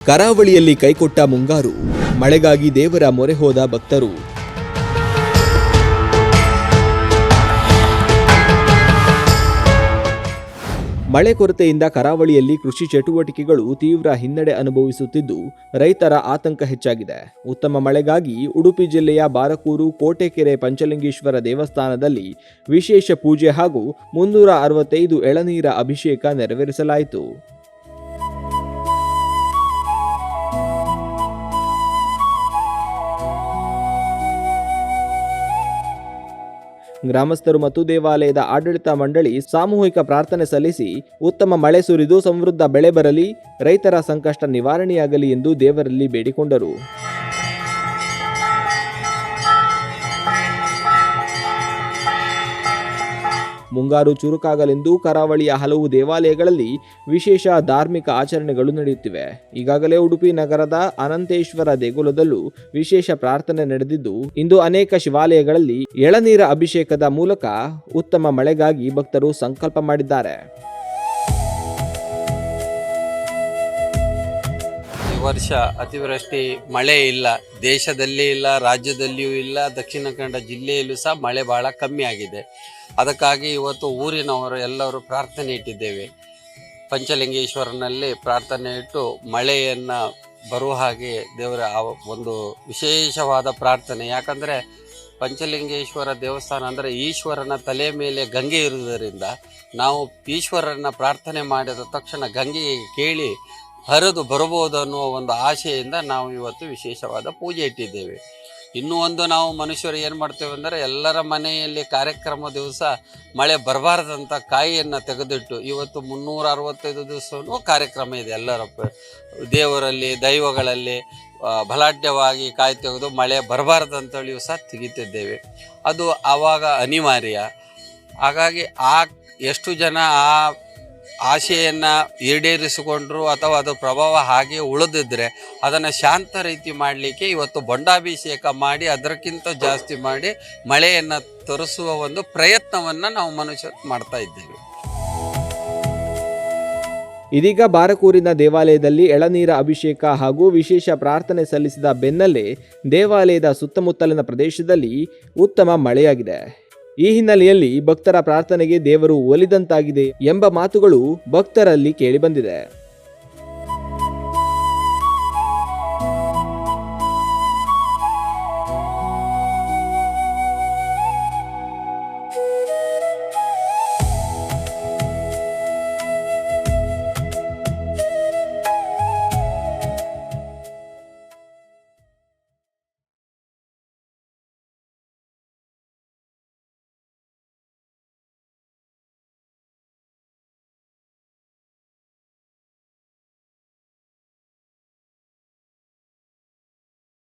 ಕರಾವಳಿಯಲ್ಲಿ ಕೈಕೊಟ್ಟ ಮುಂಗಾರು, ಮಳೆಗಾಗಿ ದೇವರ ಮೊರೆ ಹೋದ ಭಕ್ತರು. ಮಳೆ ಕೊರತೆಯಿಂದ ಕರಾವಳಿಯಲ್ಲಿ ಕೃಷಿ ಚಟುವಟಿಕೆಗಳು ತೀವ್ರ ಹಿನ್ನಡೆ ಅನುಭವಿಸುತ್ತಿದ್ದು ರೈತರ ಆತಂಕ ಹೆಚ್ಚಾಗಿದೆ. ಉತ್ತಮ ಮಳೆಗಾಗಿ ಉಡುಪಿ ಜಿಲ್ಲೆಯ ಬಾರಕೂರು ಕೋಟೆಕೆರೆ ಪಂಚಲಿಂಗೇಶ್ವರ ದೇವಸ್ಥಾನದಲ್ಲಿ ವಿಶೇಷ ಪೂಜೆ ಹಾಗೂ 365 ಎಳನೀರ ಅಭಿಷೇಕ ನೆರವೇರಿಸಲಾಯಿತು. ಗ್ರಾಮಸ್ಥರು ಮತ್ತು ದೇವಾಲಯದ ಆಡಳಿತ ಮಂಡಳಿ ಸಾಮೂಹಿಕ ಪ್ರಾರ್ಥನೆ ಸಲ್ಲಿಸಿ ಉತ್ತಮ ಮಳೆ ಸುರಿದು ಸಮೃದ್ಧ ಬೆಳೆ ಬರಲಿ, ರೈತರ ಸಂಕಷ್ಟ ನಿವಾರಣೆಯಾಗಲಿ ಎಂದು ದೇವರಲ್ಲಿ ಬೇಡಿಕೊಂಡರು. ಮುಂಗಾರು ಚುರುಕಾಗಲೆಂದು ಕರಾವಳಿಯ ಹಲವು ದೇವಾಲಯಗಳಲ್ಲಿ ವಿಶೇಷ ಧಾರ್ಮಿಕ ಆಚರಣೆಗಳು ನಡೆಯುತ್ತಿವೆ. ಈಗಾಗಲೇ ಉಡುಪಿ ನಗರದ ಅನಂತೇಶ್ವರ ದೇಗುಲದಲ್ಲೂ ವಿಶೇಷ ಪ್ರಾರ್ಥನೆ ನಡೆದಿದ್ದು, ಇಂದು ಅನೇಕ ಶಿವಾಲಯಗಳಲ್ಲಿ ಎಳನೀರ ಅಭಿಷೇಕದ ಮೂಲಕ ಉತ್ತಮ ಮಳೆಗಾಗಿ ಭಕ್ತರು ಸಂಕಲ್ಪ ಮಾಡಿದ್ದಾರೆ. ವರ್ಷ ಅತಿವೃಷ್ಟಿ ಮಳೆ ಇಲ್ಲ, ದೇಶದಲ್ಲಿ ಇಲ್ಲ, ರಾಜ್ಯದಲ್ಲಿಯೂ ಇಲ್ಲ, ದಕ್ಷಿಣ ಕನ್ನಡ ಜಿಲ್ಲೆಯಲ್ಲೂ ಸಹ ಮಳೆ ಬಹಳ ಕಮ್ಮಿ ಆಗಿದೆ. ಅದಕ್ಕಾಗಿ ಇವತ್ತು ಊರಿನವರು ಎಲ್ಲರೂ ಪ್ರಾರ್ಥನೆ ಇಟ್ಟಿದ್ದೇವೆ. ಪಂಚಲಿಂಗೇಶ್ವರನಲ್ಲಿ ಪ್ರಾರ್ಥನೆ ಇಟ್ಟು ಮಳೆಯನ್ನು ಬರುವ ಹಾಗೆ ದೇವರ ಒಂದು ವಿಶೇಷವಾದ ಪ್ರಾರ್ಥನೆ. ಯಾಕಂದರೆ ಪಂಚಲಿಂಗೇಶ್ವರ ದೇವಸ್ಥಾನ ಅಂದರೆ ಈಶ್ವರನ ತಲೆ ಮೇಲೆ ಗಂಗೆ ಇರುವುದರಿಂದ ನಾವು ಈಶ್ವರನ ಪ್ರಾರ್ಥನೆ ಮಾಡಿದ ತಕ್ಷಣ ಗಂಗೆಗೆ ಕೇಳಿ ಹರಿದು ಬರಬಹುದು ಅನ್ನುವ ಒಂದು ಆಶೆಯಿಂದ ನಾವು ಇವತ್ತು ವಿಶೇಷವಾದ ಪೂಜೆ ಇಟ್ಟಿದ್ದೇವೆ. ಇನ್ನೂ ಒಂದು ನಾವು ಮನುಷ್ಯರು ಏನು ಮಾಡ್ತೇವೆ ಅಂದರೆ ಎಲ್ಲರ ಮನೆಯಲ್ಲಿ ಕಾರ್ಯಕ್ರಮ ದಿವಸ ಮಳೆ ಬರಬಾರ್ದಂಥ ಕಾಯಿಯನ್ನು ತೆಗೆದಿಟ್ಟು ಇವತ್ತು 365 ದಿವಸವೂ ಕಾರ್ಯಕ್ರಮ ಇದೆ. ಎಲ್ಲರ ದೇವರಲ್ಲಿ ದೈವಗಳಲ್ಲಿ ಬಲಾಢ್ಯವಾಗಿ ಕಾಯಿ ತೆಗೆದು ಮಳೆ ಬರಬಾರ್ದಂತೇಳಿಯೂ ಸಹ ತೆಗಿತಿದ್ದೇವೆ. ಅದು ಆವಾಗ ಅನಿವಾರ್ಯ. ಹಾಗಾಗಿ ಎಷ್ಟು ಜನ ಆ ಆಶೆಯನ್ನು ಈಡೇರಿಸಿಕೊಂಡ್ರು ಅಥವಾ ಅದು ಪ್ರಭಾವ ಹಾಗೆ ಉಳಿದಿದ್ರೆ ಅದನ್ನು ಶಾಂತ ರೀತಿ ಮಾಡಲಿಕ್ಕೆ ಇವತ್ತು ಬೊಂಡಾಭಿಷೇಕ ಮಾಡಿ ಅದಕ್ಕಿಂತ ಜಾಸ್ತಿ ಮಾಡಿ ಮಳೆಯನ್ನು ತರಿಸುವ ಒಂದು ಪ್ರಯತ್ನವನ್ನು ನಾವು ಮನುಷ್ಯರು ಮಾಡ್ತಾ ಇದ್ದೇವೆ. ಇದೀಗ ಬಾರಕೂರಿನ ದೇವಾಲಯದಲ್ಲಿ ಎಳನೀರ ಅಭಿಷೇಕ ಹಾಗೂ ವಿಶೇಷ ಪ್ರಾರ್ಥನೆ ಸಲ್ಲಿಸಿದ ಬೆನ್ನಲ್ಲೇ ದೇವಾಲಯದ ಸುತ್ತಮುತ್ತಲಿನ ಪ್ರದೇಶದಲ್ಲಿ ಉತ್ತಮ ಮಳೆಯಾಗಿದೆ. ಈ ಹಿನ್ನೆಲೆಯಲ್ಲಿ ಭಕ್ತರ ಪ್ರಾರ್ಥನೆಗೆ ದೇವರು ಒಲಿದಂತಾಗಿದೆ ಎಂಬ ಮಾತುಗಳು ಭಕ್ತರಲ್ಲಿ ಕೇಳಿಬಂದಿದೆ.